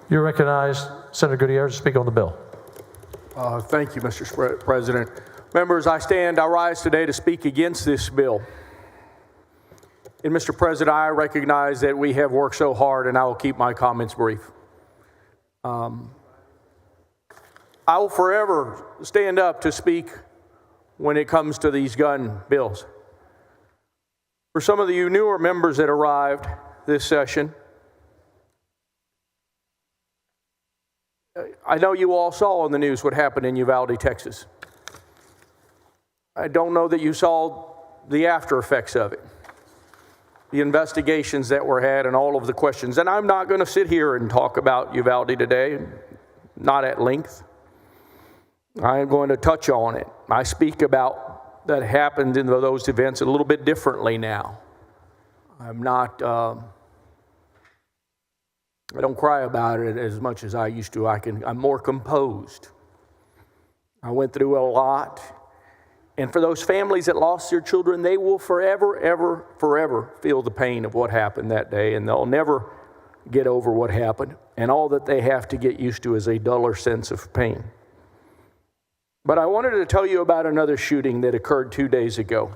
You recognize Senator Gutierrez to speak on the bill. Thank you, Mr. President. Members, I rise today to speak against this bill. And Mr. President, I recognize that we have worked so hard, and I will keep my comments brief. I will forever stand up to speak when it comes to these gun bills. For some of you newer members that arrived this session, I know you all saw on the news what happened in Uvalde, Texas. I don't know that you saw the after effects of it, the investigations that were had and all of the questions. And I'm not going to sit here and talk about Uvalde today, not at length. I'm going to touch on it. I speak about that happened in those events a little bit differently now. I'm not... I don't cry about it as much as I used to. I'm more composed. I went through a lot. And for those families that lost their children, they will forever, ever, forever feel the pain of what happened that day. And they'll never get over what happened. And all that they have to get used to is a duller sense of pain. But I wanted to tell you about another shooting that occurred 2 days ago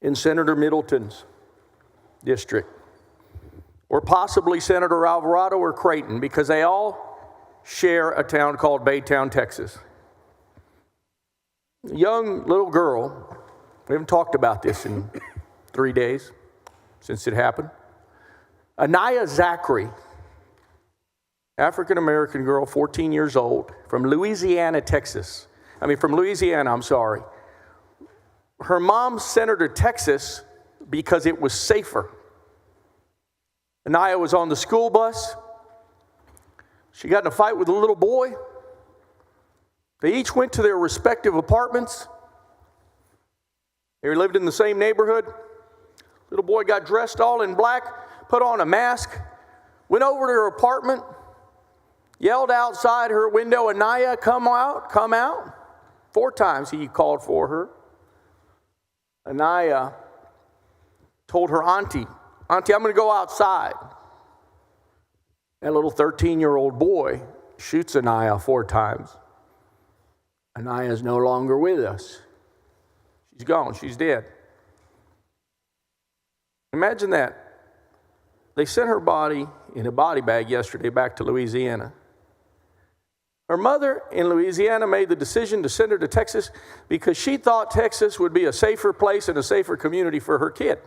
in Senator Middleton's district, or possibly Senator Alvarado or Creighton, because they all share a town called Baytown, Texas. A young little girl, we haven't talked about this in 3 days since it happened. Anaya Zachary, African-American girl, 14 years old, from Louisiana, I'm sorry. Her mom sent her to Texas because it was safer. Anaya was on the school bus. She got in a fight with a little boy. They each went to their respective apartments. They lived in the same neighborhood. Little boy got dressed all in black, put on a mask, went over to her apartment, yelled outside her window, "Anaya, come out, come out." 4 times he called for her. Anaya told her auntie, "Auntie, I'm going to go outside." That little 13-year-old boy shoots Anaya 4 times. Anaya is no longer with us. She's gone. She's dead. Imagine that. They sent her body in a body bag yesterday back to Louisiana. Her mother in Louisiana made the decision to send her to Texas because she thought Texas would be a safer place and a safer community for her kid.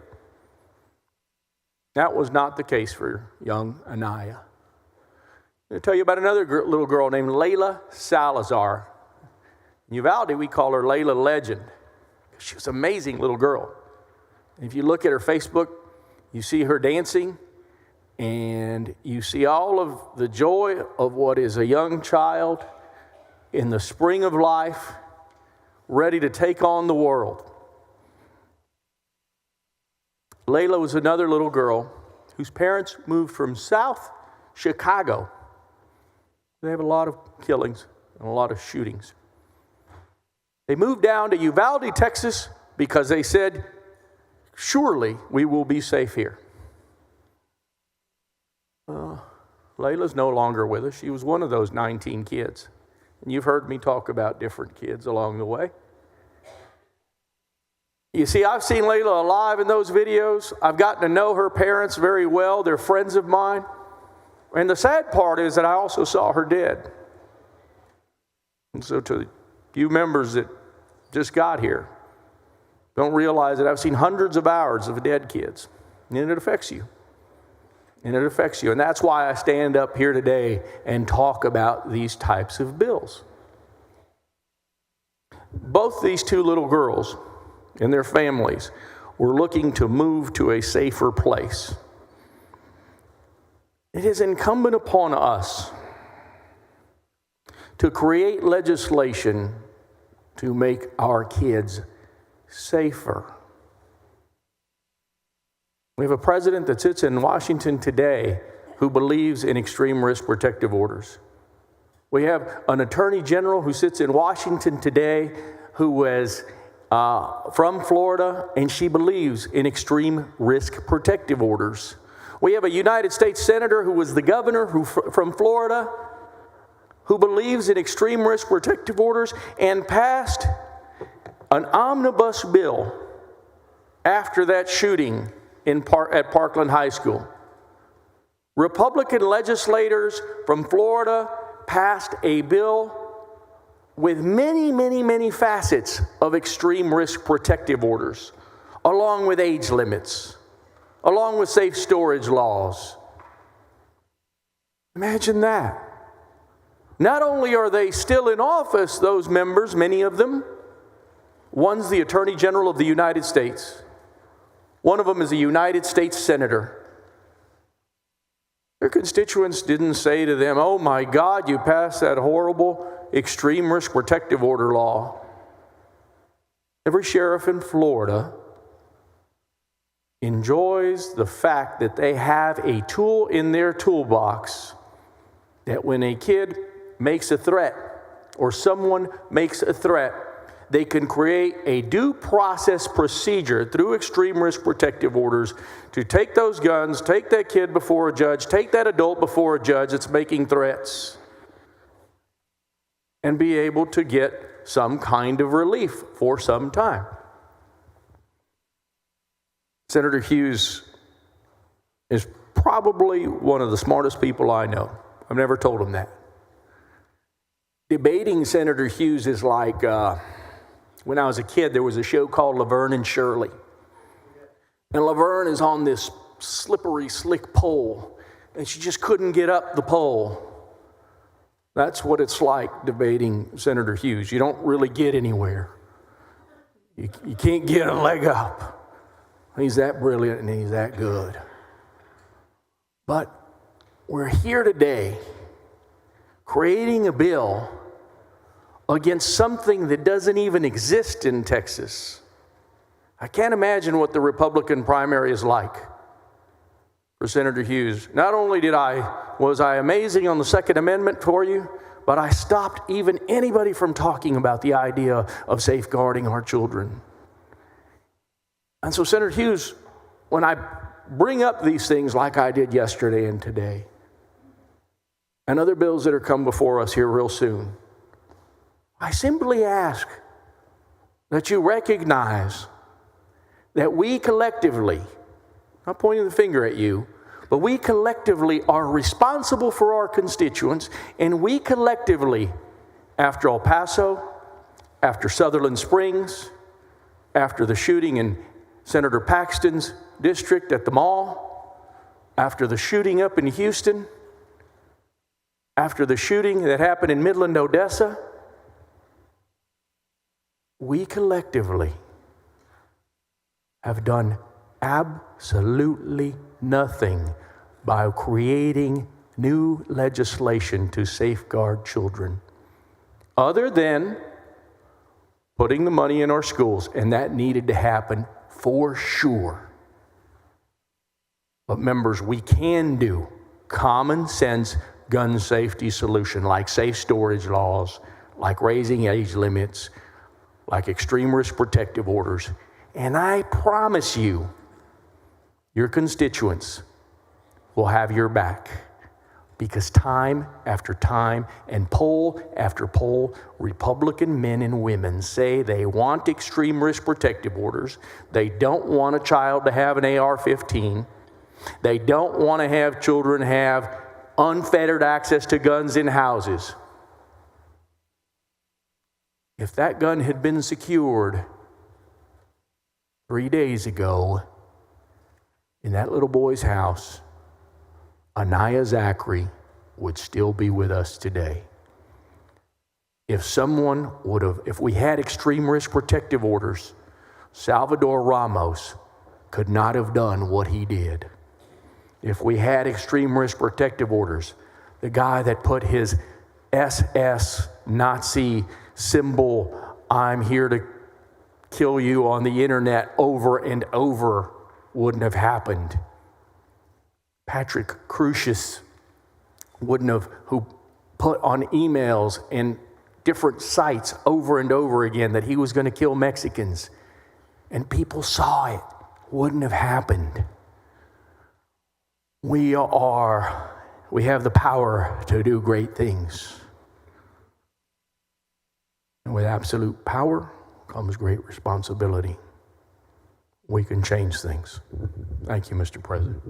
That was not the case for young Anaya. I'm going to tell you about another little girl named Layla Salazar. In Uvalde, we call her Layla Legend. She was an amazing little girl. If you look at her Facebook, you see her dancing, and you see all of the joy of what is a young child in the spring of life, ready to take on the world. Layla was another little girl whose parents moved from South Chicago. They have a lot of killings and a lot of shootings. They moved down to Uvalde, Texas, because they said, surely we will be safe here. Layla's no longer with us. She was one of those 19 kids. And you've heard me talk about different kids along the way. You see, I've seen Layla alive in those videos. I've gotten to know her parents very well. They're friends of mine. And the sad part is that I also saw her dead. And so to you members that just got here, don't realize that I've seen hundreds of hours of dead kids. And it affects you. And it affects you. And that's why I stand up here today and talk about these types of bills. Both these 2 little girls and their families were looking to move to a safer place. It is incumbent upon us to create legislation to make our kids safer. We have a president that sits in Washington today who believes in extreme risk protective orders. We have an attorney general who sits in Washington today who was from Florida, and she believes in extreme risk protective orders. We have a United States Senator who was the governor from Florida who believes in extreme risk protective orders and passed an omnibus bill after that shooting at Parkland High School. Republican legislators from Florida passed a bill with many, many, many facets of extreme risk protective orders, along with age limits, along with safe storage laws. Imagine that. Not only are they still in office, those members, many of them, one's the Attorney General of the United States. One of them is a United States Senator. Their constituents didn't say to them, "Oh my God, you passed that horrible extreme risk protective order law." Every sheriff in Florida enjoys the fact that they have a tool in their toolbox that when a kid makes a threat or someone makes a threat, they can create a due process procedure through extreme risk protective orders to take those guns, take that kid before a judge, take that adult before a judge that's making threats, and be able to get some kind of relief for some time. Senator Hughes is probably one of the smartest people I know. I've never told him that. Debating Senator Hughes is like, when I was a kid, there was a show called Laverne and Shirley. And Laverne is on this slippery, slick pole, and she just couldn't get up the pole. That's what it's like debating Senator Hughes. You don't really get anywhere. You can't get a leg up. He's that brilliant and he's that good. But we're here today creating a bill against something that doesn't even exist in Texas. I can't imagine what the Republican primary is like for Senator Hughes. Not only was I amazing on the Second Amendment for you, but I stopped even anybody from talking about the idea of safeguarding our children. And so, Senator Hughes, when I bring up these things like I did yesterday and today, and other bills that are come before us here real soon, I simply ask that you recognize that we collectively, not pointing the finger at you, but we collectively are responsible for our constituents, and we collectively, after El Paso, after Sutherland Springs, after the shooting in Senator Paxton's district at the mall, after the shooting up in Houston, after the shooting that happened in Midland, Odessa, we collectively have done absolutely nothing by creating new legislation to safeguard children, other than putting the money in our schools, and that needed to happen for sure. But members, we can do common sense gun safety solution like safe storage laws, like raising age limits, like extreme risk protective orders. And I promise you, your constituents will have your back, because time after time and poll after poll, Republican men and women say they want extreme risk protective orders. They don't want a child to have an AR-15. They don't want to have children have unfettered access to guns in houses. If that gun had been secured 3 days ago in that little boy's house, Anaya Zachary would still be with us today. If we had extreme risk protective orders, Salvador Ramos could not have done what he did. If we had extreme risk protective orders, the guy that put his SS Nazi symbol, "I'm here to kill you," on the internet over and over, wouldn't have happened. Patrick Crucius who put on emails and different sites over and over again that he was going to kill Mexicans, and people saw it, wouldn't have happened. We have the power to do great things. And with absolute power comes great responsibility. We can change things. Thank you, Mr. President.